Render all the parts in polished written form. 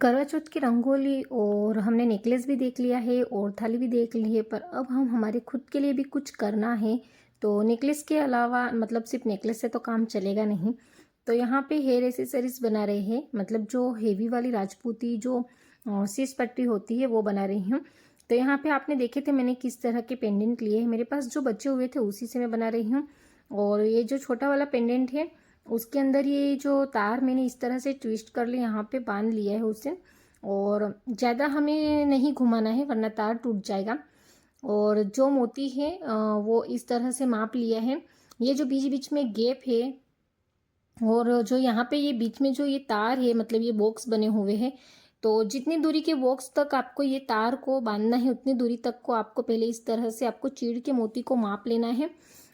करवा चौथ की रंगोली और हमने नेकलेस भी देख लिया है और थाली भी देख ली है, पर अब हम हमारे खुद के लिए भी कुछ करना है। तो नेकलेस के अलावा मतलब सिर्फ नेकलेस से तो काम चलेगा नहीं। तो यहाँ पे हेयर एसेसरीज बना रहे हैं, मतलब जो हेवी वाली राजपूती जो सीस पट्टी होती है वो बना रही हूँ। तो यहाँ पे आपने देखे थे मैंने किस तरह के पेंडेंट लिए हैं, मेरे पास जो बचे हुए थे उसी से मैं बना रही हूँ। और ये जो छोटा वाला पेंडेंट है उसके अंदर ये जो तार मैंने इस तरह से ट्विस्ट कर लिया, यहाँ पे बांध लिया है उसे। और ज़्यादा हमें नहीं घुमाना है वरना तार टूट जाएगा। और जो मोती है वो इस तरह से माप लिया है। ये जो बीच बीच में गैप है और जो यहाँ पे ये बीच में जो ये तार है, मतलब ये बॉक्स बने हुए हैं, तो जितनी दूरी के बॉक्स तक आपको ये तार को बांधना है उतनी दूरी तक को आपको पहले इस तरह से आपको चीड़ के मोती को माप लेना है।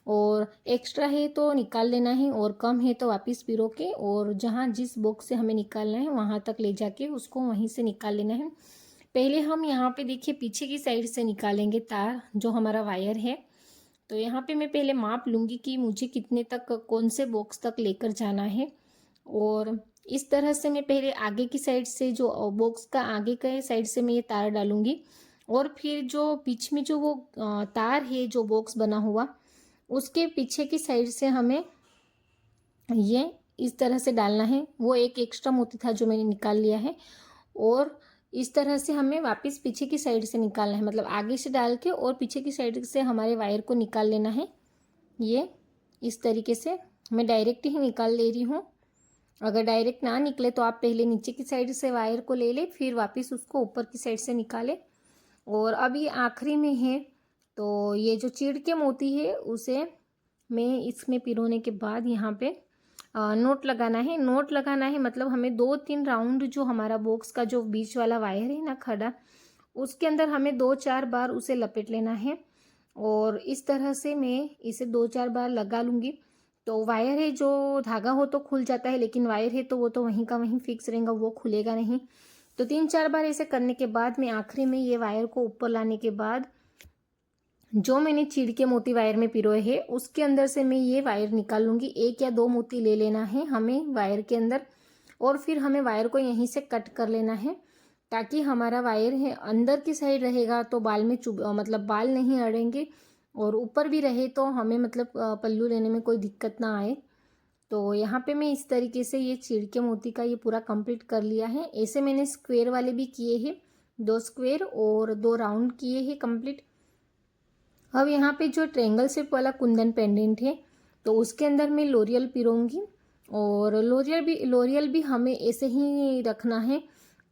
और एक्स्ट्रा है तो निकाल लेना है और कम है तो वापस पिरो के और जहाँ जिस बॉक्स से हमें निकालना है वहाँ तक ले जाके उसको वहीं से निकाल लेना है। पहले हम यहाँ पे देखिए पीछे की साइड से निकालेंगे तार, जो हमारा वायर है। तो यहाँ पे मैं पहले माप लूँगी कि मुझे कितने तक कौन से बॉक्स तक लेकर जाना है। और इस तरह से मैं पहले आगे की साइड से जो बॉक्स का आगे का साइड से मैं ये तार डालूँगी। और फिर जो बीच में जो वो तार है जो बॉक्स बना हुआ उसके पीछे की साइड से हमें ये इस तरह से डालना है। वो एक एक्स्ट्रा मोती था जो मैंने निकाल लिया है। और इस तरह से हमें वापस पीछे की साइड से निकालना है, मतलब आगे से डाल के और पीछे की साइड से हमारे वायर को निकाल लेना है। ये इस तरीके से मैं डायरेक्ट ही निकाल ले रही हूँ। अगर डायरेक्ट ना निकले तो आप पहले नीचे की साइड से वायर को ले ले, फिर वापस उसको ऊपर की साइड से निकाले। और अब ये आखिरी में है, तो ये जो चीड़ के मोती है उसे मैं इसमें पिरोने के बाद यहाँ पे नोट लगाना है। नोट लगाना है मतलब हमें 2-3 राउंड जो हमारा बॉक्स का जो बीच वाला वायर है ना खड़ा, उसके अंदर हमें 2-4 बार उसे लपेट लेना है। और इस तरह से मैं इसे 2-4 बार लगा लूँगी। तो वायर है जो धागा हो तो खुल जाता है, लेकिन वायर है तो वो तो वहीं का वहीं फिक्स रहेगा, वो खुलेगा नहीं। तो 3-4 बार ऐसे करने के बाद मैं आखिरी में ये वायर को ऊपर लाने के बाद जो मैंने चीड़ के मोती वायर में पिरोए हैं उसके अंदर से मैं ये वायर निकाल लूँगी। 1 या 2 मोती ले लेना है हमें वायर के अंदर। और फिर हमें वायर को यहीं से कट कर लेना है, ताकि हमारा वायर है अंदर की साइड रहेगा तो बाल में मतलब बाल नहीं अड़ेंगे। और ऊपर भी रहे तो हमें मतलब पल्लू लेने में कोई दिक्कत ना आए। तो यहाँ पे मैं इस तरीके से ये चीड़ के मोती का ये पूरा कंप्लीट कर लिया है। ऐसे मैंने स्क्वायर वाले भी किए हैं, 2 स्क्वायर और 2 राउंड किए हैं कंप्लीट। अब यहाँ पे जो ट्रायंगल शेप वाला कुंदन पेंडेंट है तो उसके अंदर मैं लोरियल पिरोंगी। और लोरियल भी हमें ऐसे ही रखना है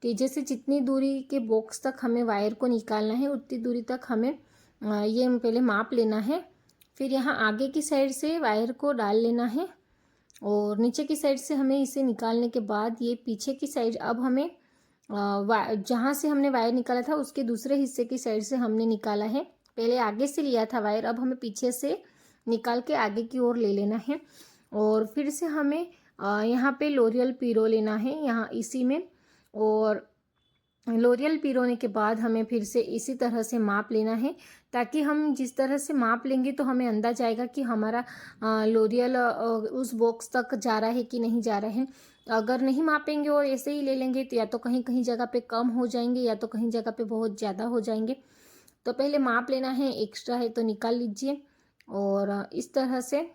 कि जैसे जितनी दूरी के बॉक्स तक हमें वायर को निकालना है उतनी दूरी तक हमें ये पहले माप लेना है। फिर यहाँ आगे की साइड से वायर को डाल लेना है और नीचे की साइड से हमें इसे निकालने के बाद ये पीछे की साइड अब हमें जहाँ से हमने वायर निकाला था उसके दूसरे हिस्से की साइड से हमने निकाला है। पहले आगे से लिया था वायर, अब हमें पीछे से निकाल के आगे की ओर ले लेना है। और फिर से हमें यहाँ पे लोरियल पिरो लेना है यहाँ इसी में। और लोरियल पिरोने के बाद हमें फिर से इसी तरह से माप लेना है, ताकि हम जिस तरह से माप लेंगे तो हमें अंदाज आएगा कि हमारा लोरियल उस बॉक्स तक जा रहा है कि नहीं जा रहा है। अगर नहीं मापेंगे और ऐसे ही ले लेंगे तो या तो कहीं कहीं जगह पे कम हो जाएंगे या तो कहीं जगह पे बहुत ज़्यादा हो जाएंगे। तो पहले माप लेना है, एक्स्ट्रा है तो निकाल लीजिए। और इस तरह से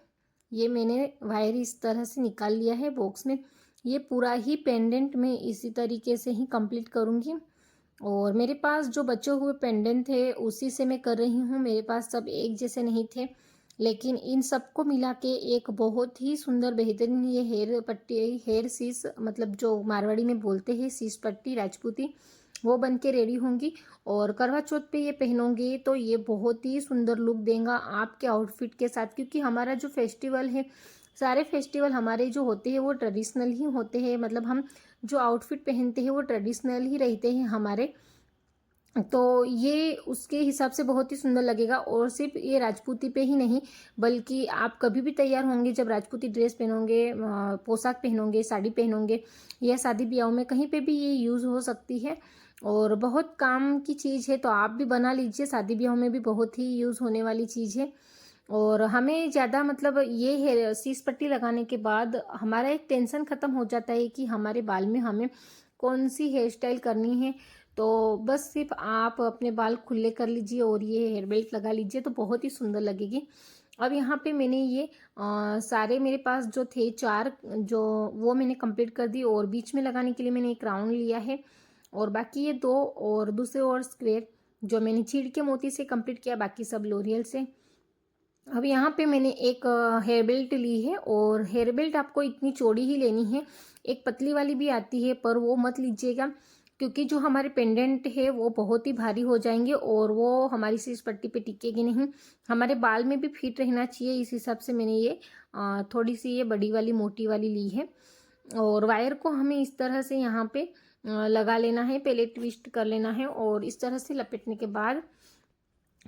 ये मैंने वायर इस तरह से निकाल लिया है बॉक्स में। ये पूरा ही पेंडेंट मैं इसी तरीके से ही कंप्लीट करूँगी। और मेरे पास जो बचे हुए पेंडेंट थे उसी से मैं कर रही हूँ, मेरे पास सब एक जैसे नहीं थे। लेकिन इन सबको मिला के एक बहुत ही सुंदर बेहतरीन ये हेयर पट्टी, हेयर सीस मतलब जो मारवाड़ी में बोलते हैं सीस पट्टी राजपूती, वो बन के रेडी होंगी। और करवा चौथ पे ये पहनोगे तो ये बहुत ही सुंदर लुक देगा आपके आउटफिट के साथ, क्योंकि हमारा जो फेस्टिवल है, सारे फेस्टिवल हमारे जो होते हैं वो ट्रेडिशनल ही होते हैं, मतलब हम जो आउटफिट पहनते हैं वो ट्रेडिशनल ही रहते हैं हमारे। तो ये उसके हिसाब से बहुत ही सुंदर लगेगा। और सिर्फ ये राजपूती पे ही नहीं, बल्कि आप कभी भी तैयार होंगे जब राजपूती ड्रेस पहनोगे, पोशाक पहनोगे, साड़ी पहनोगे या शादी ब्याह में कहीं पे भी ये यूज़ हो सकती है। और बहुत काम की चीज़ है तो आप भी बना लीजिए, शादी ब्याह में भी बहुत ही यूज़ होने वाली चीज़ है। और हमें ज़्यादा मतलब ये है सीस पट्टी लगाने के बाद हमारा एक टेंशन ख़त्म हो जाता है कि हमारे बाल में हमें कौन सी हेयर स्टाइल करनी है तो बस सिर्फ आप अपने बाल खुले कर लीजिए और ये हेयर बेल्ट लगा लीजिए तो बहुत ही सुंदर लगेगी। अब यहाँ पे मैंने ये सारे मेरे पास जो थे 4 जो वो मैंने कंप्लीट कर दी और बीच में लगाने के लिए मैंने एक राउंड लिया है और बाकी ये 2 और दूसरे और स्क्वायर जो मैंने चीड़ के मोती से कंप्लीट किया, बाकी सब लोरियल से। अब यहाँ पे मैंने एक हेयर बेल्ट ली है और हेयर बेल्ट आपको इतनी चौड़ी ही लेनी है। एक पतली वाली भी आती है पर वो मत लीजिएगा क्योंकि जो हमारे पेंडेंट है वो बहुत ही भारी हो जाएंगे और वो हमारी शीर्ष पट्टी पे टिकेगी नहीं। हमारे बाल में भी फिट रहना चाहिए, इस हिसाब से मैंने ये थोड़ी सी ये बड़ी वाली मोटी वाली ली है। और वायर को हमें इस तरह से यहाँ पे लगा लेना है, पहले ट्विस्ट कर लेना है और इस तरह से लपेटने के बाद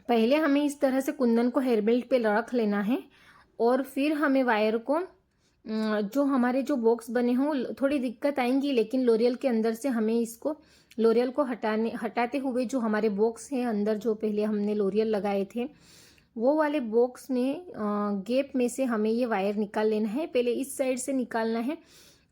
पहले हमें इस तरह से कुंदन को हेयर बेल्ट पे रख लेना है और फिर हमें वायर को जो हमारे जो बॉक्स बने हों थोड़ी दिक्कत आएंगी, लेकिन लोरियल के अंदर से हमें इसको लोरियल को हटाते हुए जो हमारे बॉक्स हैं अंदर जो पहले हमने लोरियल लगाए थे वो वाले बॉक्स में गैप में से हमें ये वायर निकाल लेना है। पहले इस साइड से निकालना है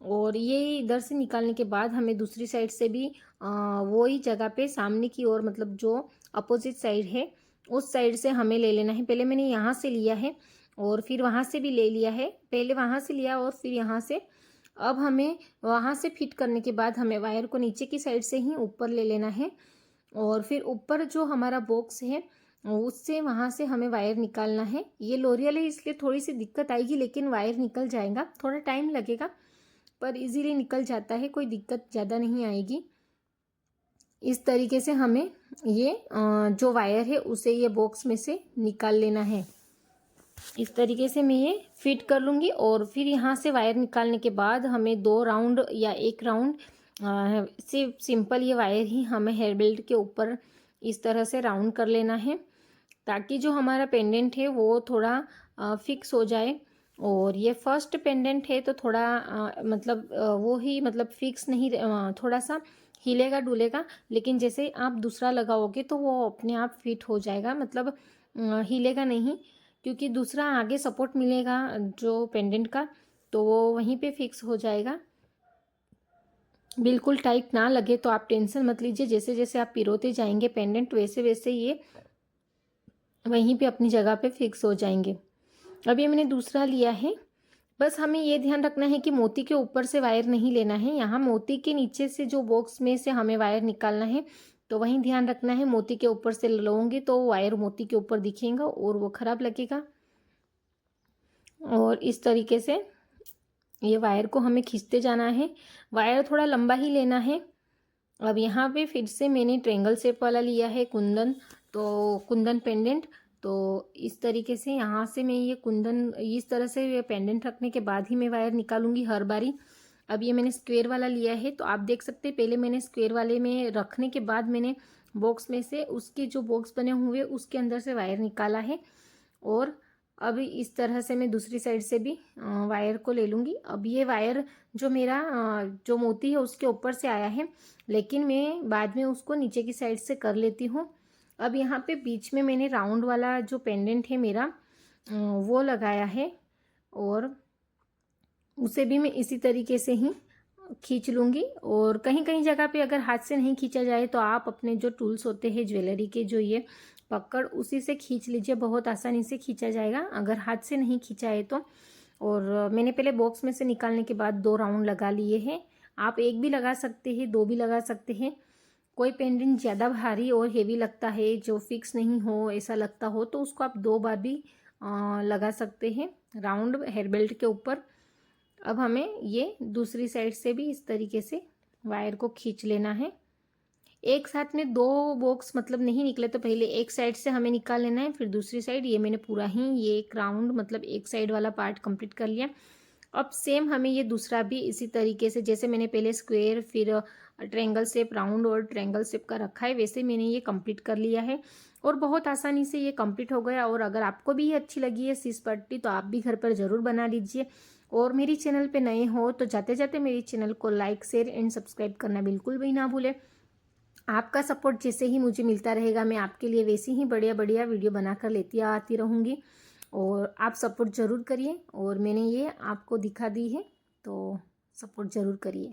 और ये इधर से निकालने के बाद हमें दूसरी साइड से भी वही जगह पे सामने की ओर मतलब जो अपोजिट साइड है उस साइड से हमें ले लेना है। पहले मैंने यहाँ से लिया है और फिर वहाँ से भी ले लिया है, पहले वहाँ से लिया और फिर यहाँ से। अब हमें वहाँ से फिट करने के बाद हमें वायर को नीचे की साइड से ही ऊपर ले लेना है और फिर ऊपर जो हमारा बॉक्स है उससे वहाँ से हमें वायर निकालना है। ये लोरियल है इसलिए थोड़ी सी दिक्कत आएगी, लेकिन वायर निकल जाएगा, थोड़ा टाइम लगेगा पर इजीली निकल जाता है, कोई दिक्कत ज़्यादा नहीं आएगी। इस तरीके से हमें ये जो वायर है उसे ये बॉक्स में से निकाल लेना है। इस तरीके से मैं ये फिट कर लूँगी और फिर यहाँ से वायर निकालने के बाद हमें 2 राउंड या 1 राउंड सिर्फ सिंपल ये वायर ही हमें हेयर बेल्ट के ऊपर इस तरह से राउंड कर लेना है ताकि जो हमारा पेंडेंट है वो थोड़ा फिक्स हो जाए। और ये फर्स्ट पेंडेंट है तो थोड़ा मतलब वो ही मतलब फिक्स नहीं थोड़ा सा हिलेगा डुलेगा, लेकिन जैसे आप दूसरा लगाओगे तो वो अपने आप फिट हो जाएगा, मतलब हिलेगा नहीं क्योंकि दूसरा आगे सपोर्ट मिलेगा जो पेंडेंट का तो वो वहीं पे फिक्स हो जाएगा। बिल्कुल टाइट ना लगे तो आप टेंशन मत लीजिए, जैसे जैसे आप पिरोते जाएंगे पेंडेंट वैसे वैसे ये वहीं पे अपनी जगह पे फिक्स हो जाएंगे। अब ये मैंने दूसरा लिया है। बस हमें ये ध्यान रखना है कि मोती के ऊपर से वायर नहीं लेना है, यहाँ मोती के नीचे से जो बॉक्स में से हमें वायर निकालना है तो वहीं ध्यान रखना है। मोती के ऊपर से लोगे तो वायर मोती के ऊपर दिखेगा और वो खराब लगेगा। और इस तरीके से ये वायर को हमें खींचते जाना है, वायर थोड़ा लंबा ही लेना है। अब यहाँ पे फिर से मैंने ट्रायंगल शेप वाला लिया है कुंदन, तो कुंदन पेंडेंट। तो इस तरीके से यहाँ से मैं ये कुंदन इस तरह से ये पेंडेंट रखने के बाद ही मैं वायर निकालूंगी हर बारी। अब ये मैंने स्क्वायर वाला लिया है तो आप देख सकते हैं पहले मैंने स्क्वायर वाले में रखने के बाद मैंने बॉक्स में से उसके जो बॉक्स बने हुए उसके अंदर से वायर निकाला है और अब इस तरह से मैं दूसरी साइड से भी वायर को ले लूँगी। अब ये वायर जो मेरा जो मोती है उसके ऊपर से आया है, लेकिन मैं बाद में उसको नीचे की साइड से कर लेती हूँ। अब यहाँ पे बीच में मैंने राउंड वाला जो पेंडेंट है मेरा वो लगाया है और उसे भी मैं इसी तरीके से ही खींच लूँगी। और कहीं कहीं जगह पे अगर हाथ से नहीं खींचा जाए तो आप अपने जो टूल्स होते हैं ज्वेलरी के जो ये पकड़ उसी से खींच लीजिए, बहुत आसानी से खींचा जाएगा अगर हाथ से नहीं खींचा है तो। और मैंने पहले बॉक्स में से निकालने के बाद 2 राउंड लगा लिए हैं, आप 1 भी लगा सकते हैं 2 भी लगा सकते हैं। कोई पेंडेंट ज़्यादा भारी और हेवी लगता है जो फिक्स नहीं हो ऐसा लगता हो तो उसको आप 2 बार भी लगा सकते हैं राउंड हेयर बेल्ट के ऊपर। अब हमें ये दूसरी साइड से भी इस तरीके से वायर को खींच लेना है। एक साथ में 2 बॉक्स मतलब नहीं निकले तो पहले एक साइड से हमें निकाल लेना है फिर दूसरी साइड। ये मैंने पूरा ही ये एक राउंड मतलब एक साइड वाला पार्ट कंप्लीट कर लिया। अब सेम हमें ये दूसरा भी इसी तरीके से जैसे मैंने पहले स्क्वायर फिर ट्रायंगल शेप राउंड और ट्रायंगल शेप का रखा है वैसे मैंने ये कंप्लीट कर लिया है और बहुत आसानी से ये कंप्लीट हो गया। और अगर आपको भी ये अच्छी लगी है शीश पट्टी तो आप भी घर पर ज़रूर बना लीजिए। और मेरी चैनल पे नए हो तो जाते जाते मेरी चैनल को लाइक शेयर एंड सब्सक्राइब करना बिल्कुल भी ना भूलें। आपका सपोर्ट जैसे ही मुझे मिलता रहेगा मैं आपके लिए वैसे ही बढ़िया बढ़िया वीडियो बनाकर लेती आती रहूँगी और आप सपोर्ट ज़रूर करिए। और मैंने ये आपको दिखा दी है तो सपोर्ट ज़रूर करिए।